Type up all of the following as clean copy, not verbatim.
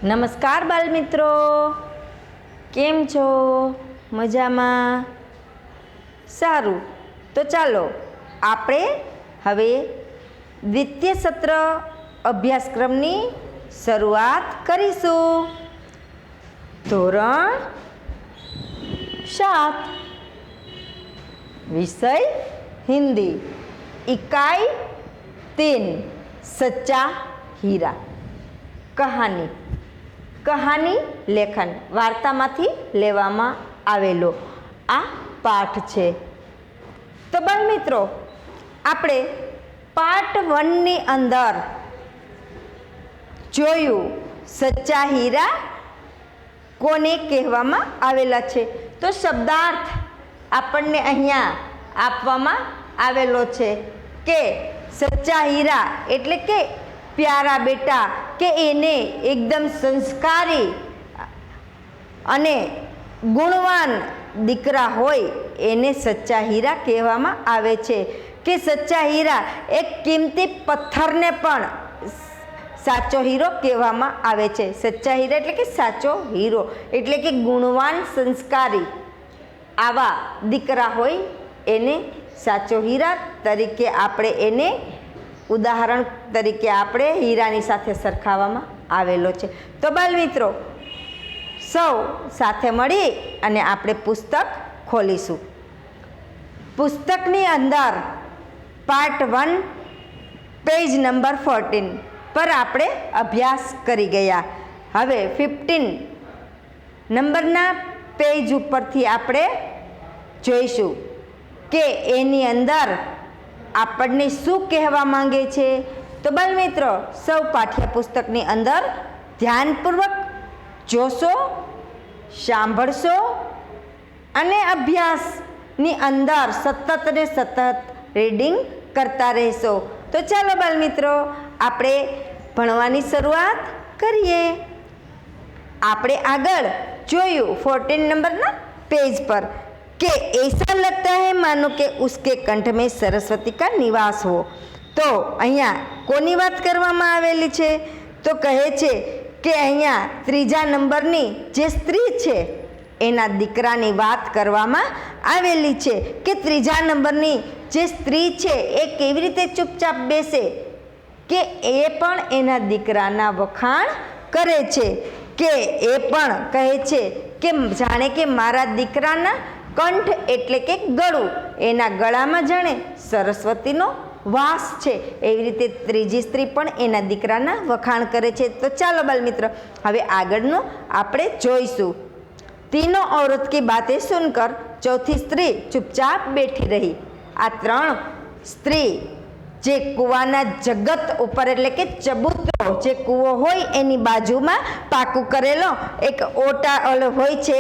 નમસ્કાર બાળમિત્રો, કેમ છો? મજામાં? સારું, તો ચાલો આપણે હવે દ્વિતીય સત્ર અભ્યાસક્રમની શરૂઆત કરીશું. ધોરણ 7, વિષય હિન્દી, इकाई 3, सच्चा हीरा. કહાની લેખન વાર્તામાંથી લેવામાં આવેલો આ પાઠ છે. તો બાળમિત્રો, આપણે પાર્ટ 1ની અંદર જોયું સચ્ચા હીરા કોને કહેવામાં આવેલા છે. તો શબ્દાર્થ આપણને અહીંયા આપવામાં આવેલો છે કે સચ્ચા હીરા એટલે કે પ્યારા બેટા, કે એને એકદમ સંસ્કારી અને ગુણવાન દીકરા હોય એને સચ્ચા હીરા કહેવામાં આવે છે. કે સચ્ચા હીરા એક કિંમતી પથ્થરને પણ સાચો હીરો કહેવામાં આવે છે. સચ્ચા હીરા એટલે કે સાચો હીરો એટલે કે ગુણવાન સંસ્કારી આવા દીકરા હોય એને સાચો હીરા તરીકે આપણે એને ઉદાહરણ તરીકે આપણે હીરાની સાથે સરખાવવામાં આવેલો છે. તો બાળમિત્રો, સૌ સાથે મળી અને આપણે પુસ્તક ખોલીશું. પુસ્તકની અંદર પાર્ટ 1 પેજ નંબર 14 પર આપણે અભ્યાસ કરી ગયા. હવે 15 નંબરના પેજ ઉપરથી આપણે જોઈશું કે એની અંદર આપણને શું કહેવા માંગે છે. તો બાળમિત્રો, સૌ પાઠ્યપુસ્તકની અંદર ધ્યાનપૂર્વક જોશો, સાંભળશો અને અભ્યાસની અંદર સતત ને સતત રીડિંગ કરતા રહેશો. તો ચાલો બાળમિત્રો, આપણે ભણવાની શરૂઆત કરીએ. આપણે આગળ જોયું 14 નંબરના પેજ પર कि ऐसा लगता है मानो कि उसके कंठ में सरस्वती का निवास हो. तो અહીંયા કોની વાત કરવામાં આવેલી છે? તો કહે છે કે અહીંયા 3જા નંબરની જે સ્ત્રી છે એના દીકરાની વાત કરવામાં આવેલી છે કે 3જા નંબરની જે સ્ત્રી છે એ કેવી રીતે ચૂપચાપ બેસે કે એ પણ એના દીકરાના વખાણ કરે છે. કે એ પણ કહે છે કે જાણે કે મારા દીકરાના કંઠ એટલે કે ગળું, એના ગળામાં જાણે સરસ્વતીનો વાસ છે. એવી રીતે 3જી સ્ત્રી પણ એના દીકરાના વખાણ કરે છે. તો ચાલો બાળમિત્ર, હવે આગળનું આપણે જોઈશું. तीनों औरत की बातें सुनकर चौथी स्त्री चुपचाप बैठी रही. આ 3 સ્ત્રી જે કૂવાના જગત ઉપર એટલે કે ચબૂતરો, જે કૂવો હોય એની બાજુમાં પાકું કરેલો એક ઓટા હોય છે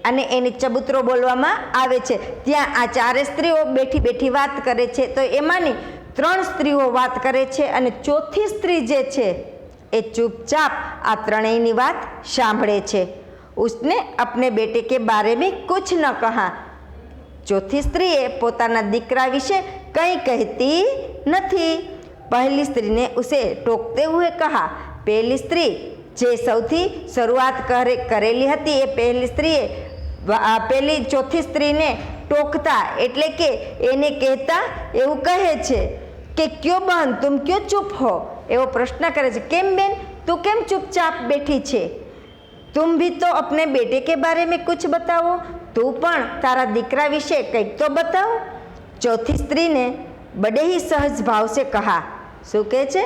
અને એને ચબૂતરો બોલવામાં આવે છે, ત્યાં આ 4 સ્ત્રીઓ બેઠી બેઠી વાત કરે છે. તો એમાંની 3 સ્ત્રીઓ વાત કરે છે અને ચોથી સ્ત્રી જે છે એ ચૂપચાપ આ ત્રણેયની વાત સાંભળે છે. उसने अपने बेटे के बारे में कुछ न कहा. ચોથી સ્ત્રીએ પોતાના દીકરા વિશે કંઈ કહેતી નથી. પહેલી સ્ત્રીને ઉસે ટોકતે હુએ કહા. પહેલી સ્ત્રી જે સૌથી શરૂઆત કરેલી હતી એ પહેલી સ્ત્રીએ પેલી ચોથી સ્ત્રીને ટોકતા એટલે કે એને કહેતા એવું કહે છે કે ક્યો બહન તુમ ક્યો ચૂપ હો. એવો પ્રશ્ન કરે છે, કેમ બેન તું કેમ ચૂપચાપ બેઠી છે? तुम भी तो अपने बेटे के बारे में कुछ बताओ. તું પણ તારા દીકરા વિશે કંઈક તો બતાવો. ચોથી સ્ત્રીને બડે ही सहज भाव से कहा. શું કહે છે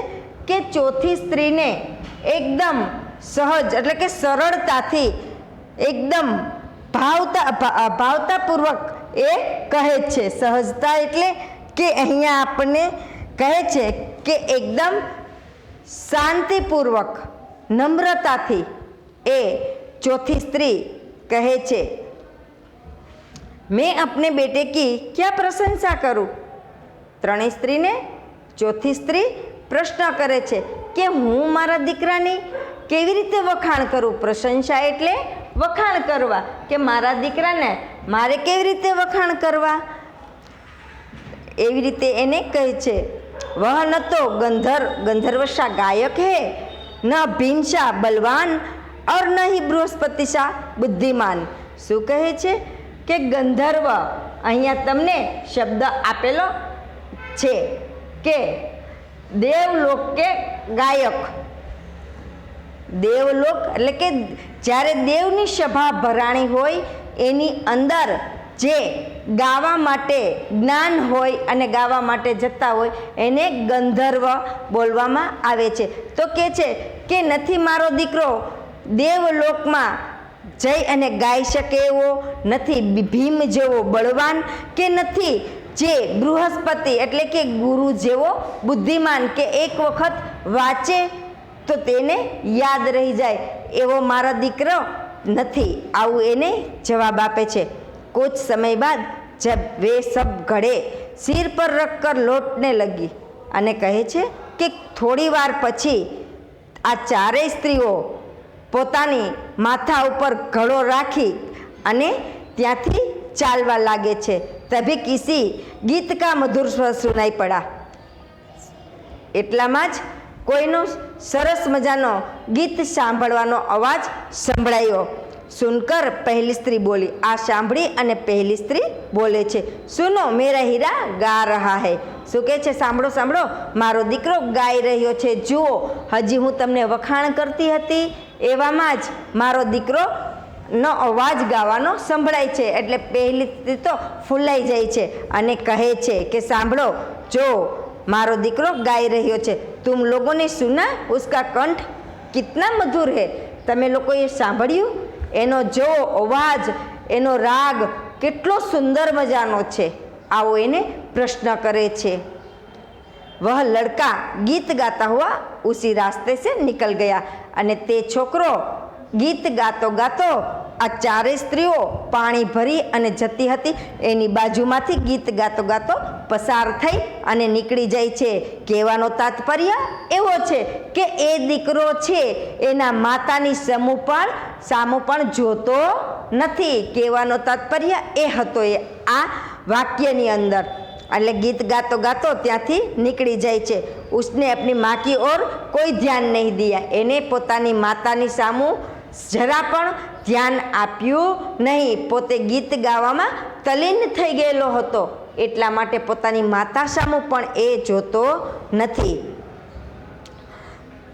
કે ચોથી સ્ત્રીને એકદમ સહજ એટલે કે સરળતાથી એકદમ ભાવતાપૂર્વક એ કહે છે. સહજતા એટલે કે અહીંયા આપણને કહે છે કે એકદમ શાંતિપૂર્વક, નમ્રતાથી એ ચોથી સ્ત્રી કહે છે, मैं अपने बेटे की क्या प्रशंसा करूं. ત્રણેય સ્ત્રીને ચોથી સ્ત્રી પ્રશ્ન કરે છે કે હું મારા દીકરાની કેવી રીતે વખાણ કરું. પ્રશંસા એટલે વખાણ કરવા, કે મારા દીકરાને મારે કેવી રીતે વખાણ કરવા. એવી રીતે એને કહે છે, वह न तो गंधर्व सा गायक है, न भीमसा बलवान और न ही बृहस्पति सा बुद्धिमान। શું કહે છે કે ગંધર્વ, અહીંયા તમને શબ્દ આપેલો છે કે દેવલોક કે ગાયક, દેવલોક એટલે કે જ્યારે દેવની સભા ભરાણી હોય એની અંદર જે ગાવા માટે જ્ઞાન હોય અને ગાવા માટે જતા હોય એને ગંધર્વ બોલવામાં આવે છે. તો કહે છે કે નથી મારો દીકરો દેવલોકમાં જઈ અને ગાઈ શકે એવો, નથી ભીમ જેવો બળવાન, કે નથી જે બૃહસ્પતિ એટલે કે ગુરુ જેવો બુદ્ધિમાન, કે એક વખત વાંચે તો તેને યાદ રહી જાય એવો મારો દીકરો નથી. આવું એને જવાબ આપે છે. कुछ समय बाद जब वे सब घड़े सिर पर रखकर लौटने लगी અને કહે છે કે થોડી વાર પછી આ ચારેય સ્ત્રીઓ પોતાની માથા ઉપર ઘડો રાખી અને ત્યાંથી ચાલવા લાગે છે. તભી કિસી ગીત કા મધુર સ્વર સુનાઈ પડા. એટલામાં જ કોઈનો સરસ મજાનો ગીત સાંભળવાનો અવાજ સંભળાયો. સુનકર પહેલી સ્ત્રી બોલી. આ સાંભળી અને પહેલી સ્ત્રી બોલે છે, સુનો મેરા હીરા ગા રહા હૈ. શું કહે છે? સાંભળો સાંભળો, મારો દીકરો ગાઈ રહ્યો છે. જુઓ, હજી હું તમને વખાણ કરતી હતી એવામાં જ મારો દીકરો નો અવાજ ગાવાનો સંભળાય છે. એટલે પહેલી સ્ત્રી તો ફૂલાઈ જાય છે અને કહે છે કે સાંભળો, જો મારો દીકરો ગાઈ રહ્યો છે. તુમ લોગોને સુના ઉસકા કંઠ કિતના મધુર હૈ. તમે લોકોએ સાંભળ્યું એનો જો અવાજ, એનો રાગ કેટલો સુંદર મજાનો છે. આવો એને પ્રશ્ન કરે છે. વહ લડકા ગીત ગાતા હુઆ ઉસી રાસ્તે સે નિકલ ગયા. અને તે છોકરો ગીત ગાતો ગાતો આ ચારે સ્ત્રીઓ પાણી ભરી અને જતી હતી એની બાજુમાંથી ગીત ગાતો ગાતો પસાર થઈ અને નીકળી જાય છે. કહેવાનો તાત્પર્ય એવો છે કે એ દીકરો છે એના માતાની સામું પણ જોતો નથી. કહેવાનો તાત્પર્ય એ હતો એ આ વાક્યની અંદર. એટલે ગીત ગાતો ગાતો ત્યાંથી નીકળી જાય છે. ઉસને આપની માँ की ओर કોઈ ધ્યાન નહીં દિયા. એને પોતાની માતાની સામું જરા પણ ધ્યાન આપ્યું નહીં. પોતે ગીત ગાવામાં તલ્લીન થઈ ગયેલો હતો એટલા માટે પોતાની માતા સામું પણ એ જોતો નથી.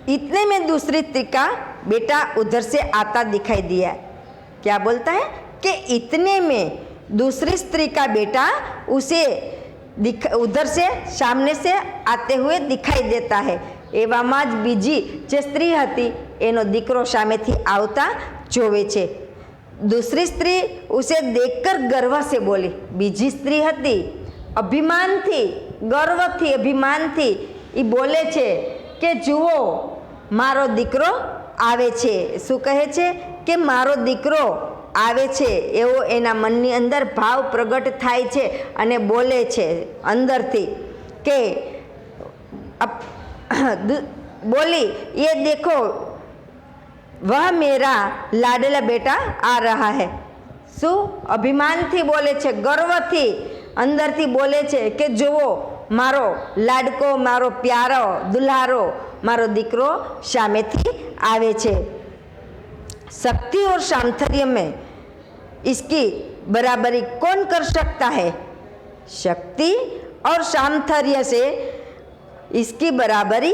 इतने में दूसरी स्त्री का बेटा उधर से आता दिखाई दिया. क्या बोलता है कि इतने में दूसरी स्त्री का बेटा उसे उधर से सामने से आते हुए दिखाई देता है. એવામાં જ બીજી જે સ્ત્રી હતી એનો દીકરો સામેથી આવતા જોવે છે. दूसरी स्त्री उसे देखकर गर्व से बोली. બીજી સ્ત્રી હતી અભિમાનથી, ગર્વથી, અભિમાનથી એ બોલે છે કે જુઓ મારો દીકરો આવે છે. શું કહે છે કે મારો દીકરો આવે છે એવો એના મનની અંદર ભાવ પ્રગટ થાય છે અને બોલે છે અંદરથી કે બોલી ये देखो वह मेरा लाडला बेटा आ रहा है. શું અભિમાનથી બોલે છે, ગર્વથી અંદરથી બોલે છે કે જુઓ મારો લાડકો, મારો પ્યારો દુલારો મારો દીકરો સામેથી આવે છે. शक्ति और सामर्थ्य में इसकी बराबरी कौन कर सकता है. शक्ति और सामर्थ्य से इसकी बराबरी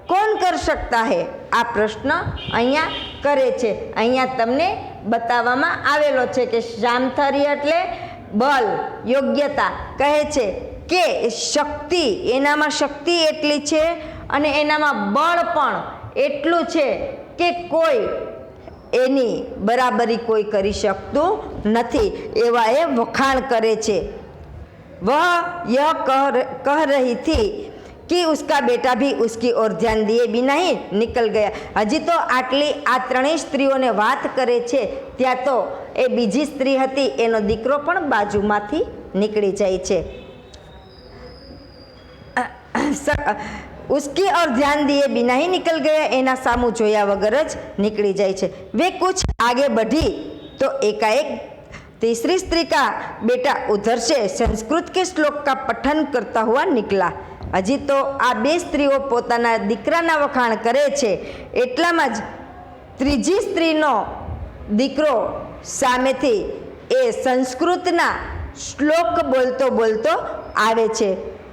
कौन कर सकता है. આ પ્રશ્ન અહીંયા કરે છે. અહીંયા તમને બતાવવામાં આવેલો છે કે સામર્થ્ય એટલે બળ, યોગ્યતા. કહે છે કે શક્તિ, એનામાં શક્તિ એટલી છે અને એનામાં બળ પણ એટલું છે કે કોઈ એની બરાબરી કોઈ કરી શકતું નથી. એવા એ વખાણ કરે છે. वह यह कह रही थी कि उसका बेटा भी उसकी ओर ध्यान दिए बिना ही निकल गया. હજી તો આટલી આ ત્રણેય સ્ત્રીઓને વાત કરે છે ત્યાં તો એ બીજી સ્ત્રી હતી એનો દીકરો પણ બાજુમાંથી નીકળી જાય છે. उसकी ओर ध्यान दिए बिना ही निकल गया. एना सामू जोया वगैरह ज निकली जाए छे. वे कुछ आगे बढ़ी तो एकाएक तीसरी स्त्री का बेटा उधर से संस्कृत के श्लोक का पठन करता हुआ निकला. હજી તો આ બે સ્ત્રીઓ પોતાના દીકરાના વખાણ કરે છે એટલામાં જ ત્રીજી સ્ત્રીનો દીકરો સામેથી એ સંસ્કૃતના श्लोक बोलतो बोलतो आवे छे।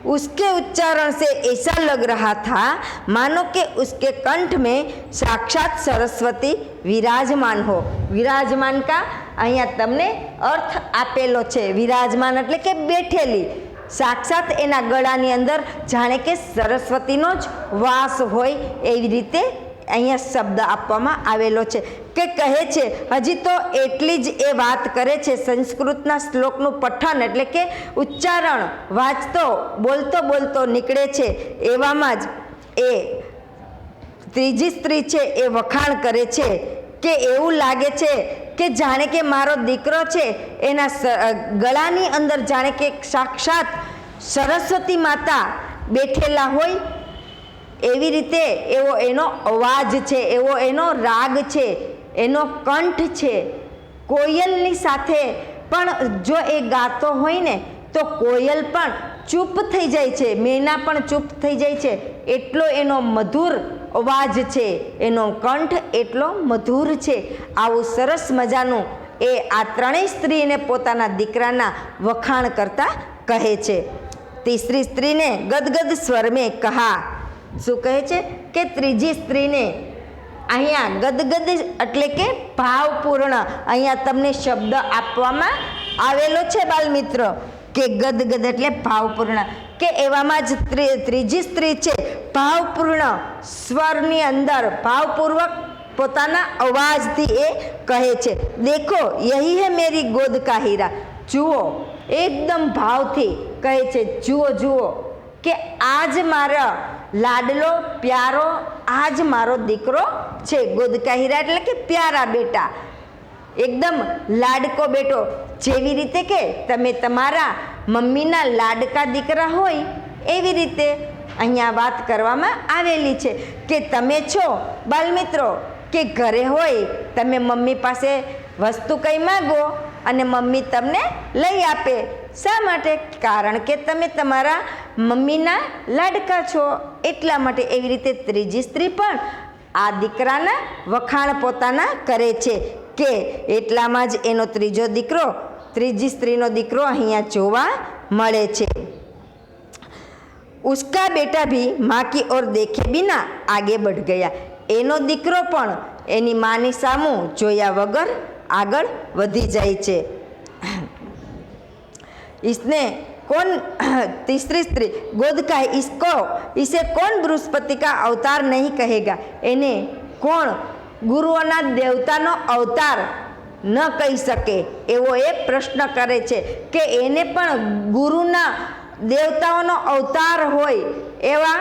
उसके उच्चारण से ऐसा लग रहा था मानो कि उसके कंठ में साक्षात सरस्वती विराजमान हो। विराजमान का अहींया तमने अर्थ आपेलो छे। विराजमान एटले के बेठेली, साक्षात एना गळानी अंदर जाणे के सरस्वतीनो ज वास होय एवी रीते અહીંયા શબ્દ આપવામાં આવેલો છે કે કહે છે હજી તો એટલી જ એ વાત કરે છે। સંસ્કૃતના શ્લોકનું પઠન એટલે કે ઉચ્ચારણ વાંચતો બોલતો બોલતો નીકળે છે, એવામાં જ એ ત્રીજી સ્ત્રી છે એ વખાણ કરે છે કે એવું લાગે છે કે જાણે કે મારો દીકરો છે એના ગળાની અંદર જાણે કે સાક્ષાત સરસ્વતી માતા બેઠેલા હોય એવી રીતે એવો એનો અવાજ છે, એવો એનો રાગ છે, એનો કંઠ છે। કોયલની સાથે પણ જો એ ગાતો હોય ને તો કોયલ પણ ચૂપ થઈ જાય છે, મેના પણ ચૂપ થઈ જાય છે, એટલો એનો મધુર અવાજ છે, એનો કંઠ એટલો મધુર છે। આવું સરસ મજાનું એ આ ત્રણેય સ્ત્રીને પોતાના દીકરાના વખાણ કરતા કહે છે। तीसरी स्त्री ने गदगद स्वर में कहा, શું કહે છે કે ત્રીજી સ્ત્રીને અહીંયા ગદગદ એટલે કે ભાવપૂર્ણ અહીંયા તમને શબ્દ આપવામાં આવેલો છે બાલમિત્ર કે ગદગદ એટલે ભાવપૂર્ણ કે એવામાં જ ત્રીજી સ્ત્રી છે ભાવપૂર્ણ સ્વરની અંદર ભાવપૂર્વક પોતાના અવાજથી એ કહે છે, દેખો યહી હે મેરી ગોદ કા હીરા। જુઓ, એકદમ ભાવથી કહે છે, જુઓ જુઓ કે આજ મારા લાડલો પ્યારો આજ મારો દીકરો છે। ગોદ કા હીરા એટલે કે પ્યારા બેટા, એકદમ લાડકો બેટો, જેવી રીતે કે તમે તમારા મમ્મીના લાડકા દીકરા હોય એવી રીતે અહીંયા વાત કરવામાં આવેલી છે કે તમે છો બાલમિત્રો કે ઘરે હોય તમે મમ્મી પાસે વસ્તુ કંઈ માગો અને મમ્મી તમને લઈ આપે। શા માટે? કારણ કે તમે તમારા મમ્મીના લાડકા છો એટલા માટે। એવી રીતે ત્રીજી સ્ત્રી પણ આ દીકરાના વખાણ પોતાના કરે છે કે એટલામાં જ એનો ત્રીજો દીકરો, ત્રીજી સ્ત્રીનો દીકરો અહીંયા જોવા મળે છે। उसका बेटा भी माँ की ओर देखे बिना आगे बढ़ गया। એનો દીકરો પણ એની માની સામું જોયા વગર આગળ વધી જાય છે। इसने कौन, तीसरी स्त्री गोद का इसको इसे कौन बृहस्पति का अवतार नहीं कहेगा। એને કોણ ગુરુઓના દેવતાનો અવતાર ન કહી શકે એવો એ પ્રશ્ન કરે છે કે એને પણ ગુરુના દેવતાઓનો અવતાર હોય એવા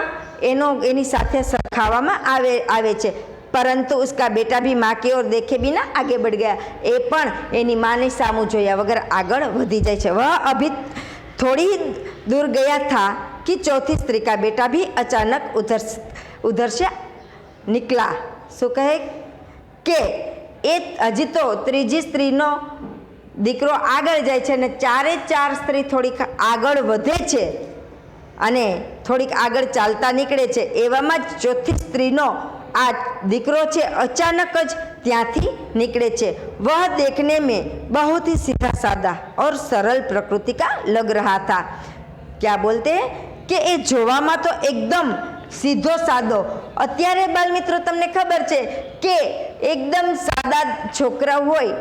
એની સાથે સરખાવવામાં આવે છે। परंतु उसका बेटा भी माँ की ओर देखे बिना आगे बढ़ गया। ए पण एनी माने सामू जोया वगर आगळ वधी जाय छे। वह अभी थोड़ी ही दूर गया था कि चौथी स्त्री का बेटा भी अचानक उधर से निकला। શું કહે કે એ હજી તો ત્રીજી સ્ત્રીનો દીકરો આગળ જાય છે અને ચારે ચાર સ્ત્રી થોડીક આગળ વધે છે અને થોડીક આગળ ચાલતા નીકળે છે। એવામાં જ ચોથી સ્ત્રીનો आ દીકરો છે अचानक ज ત્યાંથી निकले छे। वह देखने में बहुत ही सीधा साधा और सरल प्रकृति का लग रहा था। क्या बोलते हैं कि ए જોવામાં તો એકદમ સીધો સાદો। અત્યારે બાલ મિત્રો તમને ખબર છે કે એકદમ સાદા છોકરા હોય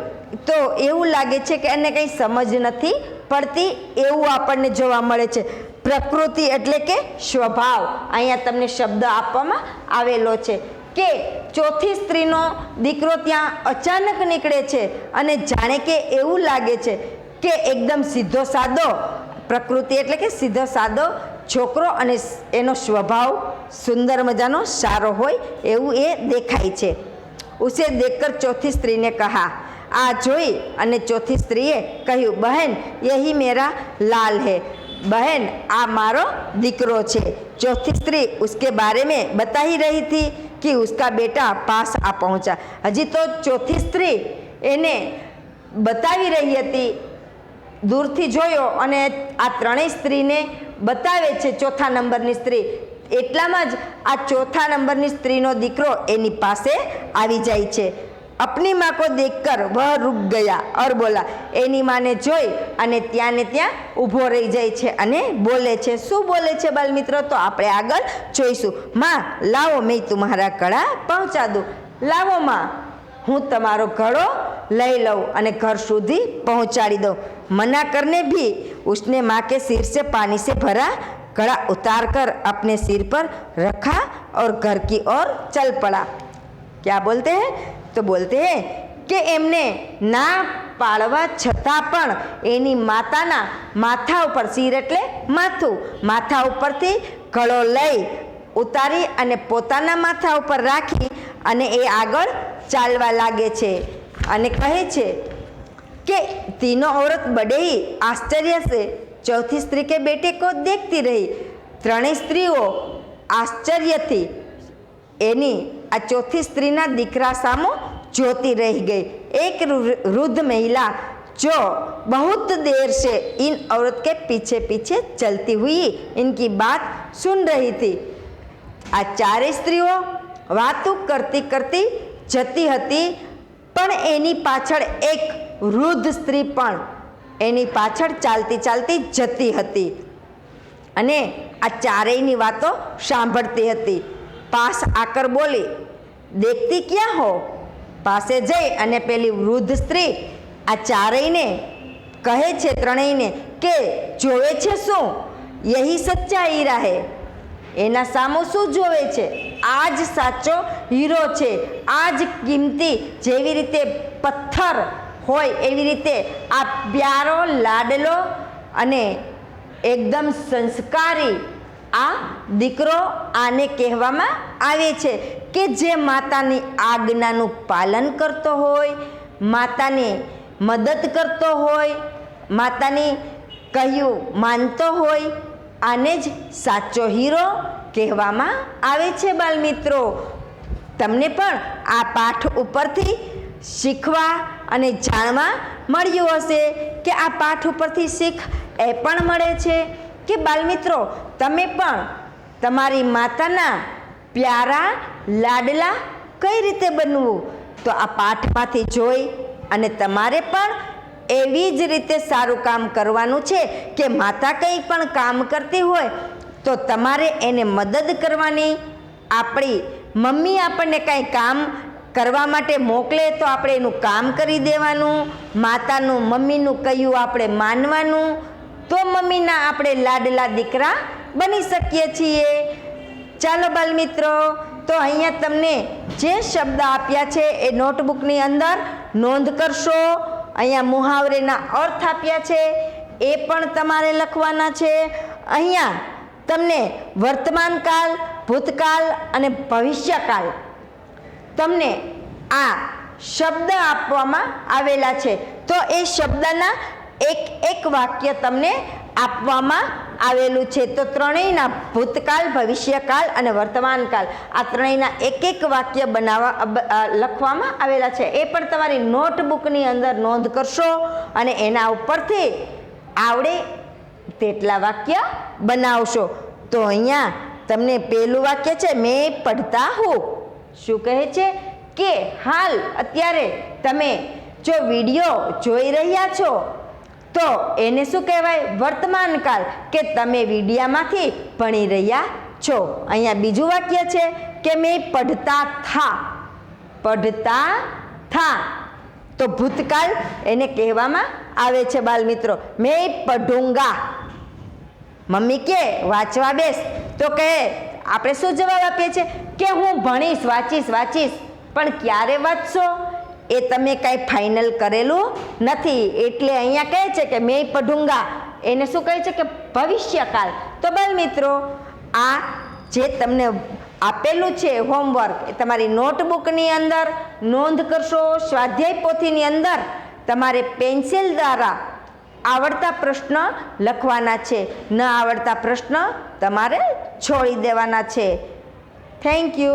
તો એવું લાગે છે કે એને કંઈ સમજ નથી પડતી એવું આપણને જોવા મળે છે। પ્રકૃતિ એટલે કે સ્વભાવ અહીંયા તમને શબ્દ આપવામાં આવેલો છે કે ચોથી સ્ત્રીનો દીકરો ત્યાં અચાનક નીકળે છે અને જાણે કે એવું લાગે છે કે એકદમ સીધો સાદો પ્રકૃતિ એટલે કે સીધો સાદો છોકરો અને એનો સ્વભાવ સુંદર મજાનો સારો હોય એવું એ દેખાય છે। ઉસે દેખકર ચોથી સ્ત્રીને કહા, આ જોઈ અને ચોથી સ્ત્રીએ કહ્યું, બહેન યહી મેરા લાલ હૈ। बहन आ मारो दीकरो छे। चौथी स्त्री उसके बारे में बता ही रही थी कि उसका बेटा पास आ पहुंचा। हजी तो चौथी स्त्री एने बतावी रही हती, दूरथी जोयो अने आ त्रणेय स्त्रीने बतावे छे। चौथा नंबरनी स्त्री એટલામાં જ આ ચોથા નંબરની સ્ત્રીનો દીકરો એની પાસે આવી જાય છે। अपनी माँ को देखकर वह रुक गया और बोला। एनी माने जोई अने ત્યાં ને ત્યાં ઊભો રહી જાય છે અને બોલે છે। શું બોલે છે બાલ મિત્રો? તો આપણે આગળ જોઈશું। માં લાવો मैं तुम्हारा कड़ा पहुंचा दूं। लावो माँ हूँ तमारो घड़ो लई लऊं अने घर सुधी पहुंचाड़ी दऊं। मना करने भी उसने माँ के सिर से पानी से भरा घड़ा उतार कर अपने सिर पर रखा और घर की ओर चल पड़ा। क्या बोलते हैं? तो बोलते हैं कि एमने ना पाड़वा छतां पण एनी माताना माथा उपर, सिर एटले माथुं, माथा उपरथी घड़ो लई उतारी अने पोताना माथा उपर राखी अने ए आगळ चालवा लागे छे अने कहे छे कि तीनों औरत बड़े ही आश्चर्य से चौथी स्त्री के बेटे को देखती रही। त्रणेय स्त्रीओ आश्चर्यथी एनी आ चौथी स्त्रीना दीकरा सामो जोती रह गई। एक वृद्ध महिला जो बहुत देर से इन औरत के पीछे पीछे चलती हुई इनकी बात सुन रही थी। आ चारे स्त्रीओ वातु करती करती जती हती पण एनी पाछळ एक वृद्ध स्त्री पण एनी पाछळ चालती चालती जती हती अने आ चारेयनी वातो सांभळती हती। पास आकर बोली, देखती क्या हो? पासे जई अने पेली वृद्ध स्त्री आ चारेयने कहे छे, त्रणेयने के जोवे छे शुं? यही सच्चा हीरा है। एना सामो शुं जोवे छे? आज साचो हीरो छे। आज किंमती जेवी रीते पत्थर होय एवी रीते आ प्यारो लाडलो अने एकदम संस्कारी आ दीकरो आने कहेवामां आवे छे के जे मातानी आज्ञानुं पालन करतो होय, मातानी मदद करतो होय, मातानी कह्युं मानतो होय, आने ज साचो हीरो कहेवामां आवे छे। बाल मित्रों, तमने पण आ पाठ उपरथी शीखवा अने जाणवा मळ्युं हशे के आ पाठ उपरथी शीख ए पण मळे छे कि बाल मित्रों तमे पण तमारी माताना प्यारा लाडला कई रीते बनवुं तो आ पाठमांथी जोई अने तमारे पण एवी ज रीते सारूं काम करवानुं छे कि माता कंई पण काम करती होय तो तमारे एने मदद करवानी। आपणी मम्मी आपणे कंई काम करवा माटे मोकले तो आपणे एनुं काम करी देवानुं। मातानुं मम्मीनुं कह्युं आपणे मानवानुं तो मम्मीना आपणे लाडला दीकरा बनी सकीए छीए। चालो बाल मित्रों, तो अहींया तमने जे शब्द आप्या छे ए नोटबुकनी अंदर नोंध करशो। अहींया मुहावरेना अर्थ आप्या छे ए पण तमारे लखवाना छे। अहींया तमने वर्तमान काल, भूतकाल अने भविष्यकाल तमने आ शब्द आपवामां आवेला छे तो ए शब्दना एक एक वाक्य तमने आपवामां आवेलुं छे। तो त्रणेयना भूतकाल, भविष्यकाल अने वर्तमान काल आ त्रणेयना एक एक वाक्य बनावा लखवामां आवेला छे। ए पण तमारी नोटबुकनी अंदर नोंध करशो अने एना उपरथी आवडे तेटला वाक्य बनावशो। तो अहींया तमने पहेलुं वाक्य छे मैं पढ़ता हूँ। शुं कहे छे के हाल अत्यारे तमे जो विडियो जोई रह्या छो तो एने शुं कहेवाय? वर्तमान काल के तमे विडियामांथी भणी रह्या छो। अहींया बीजुं वाक्य छे के मैं पढ़ता था। पढ़ता था तो भूतकाल एने कहेवामां आवे छे बाल मित्रों मैं पढ़ूंगा। मम्मी के वांचवा बेस तो कहे आपणे शुं जवाब आपीए छे के हूँ भणीश, वांचीश वांचीश, पण क्यारे वांचशो ए तमे कांई फाइनल करेलुं नथी एटले अहींया कहे छे के मैं पढ़ूंगा। एने शुं कहे छे के भविष्यकाल। तो बाल मित्रों आ जे तमने आपेलुं छे होमवर्क ए तमारी नोटबुकनी अंदर नोंध करशो। स्वाध्याय पोथीनी अंदर तमारे पेन्सिल द्वारा आवड़ता प्रश्न लखवाना छे, न आवड़ता प्रश्न तमारे छोड़ी देवाना छे। Thank you.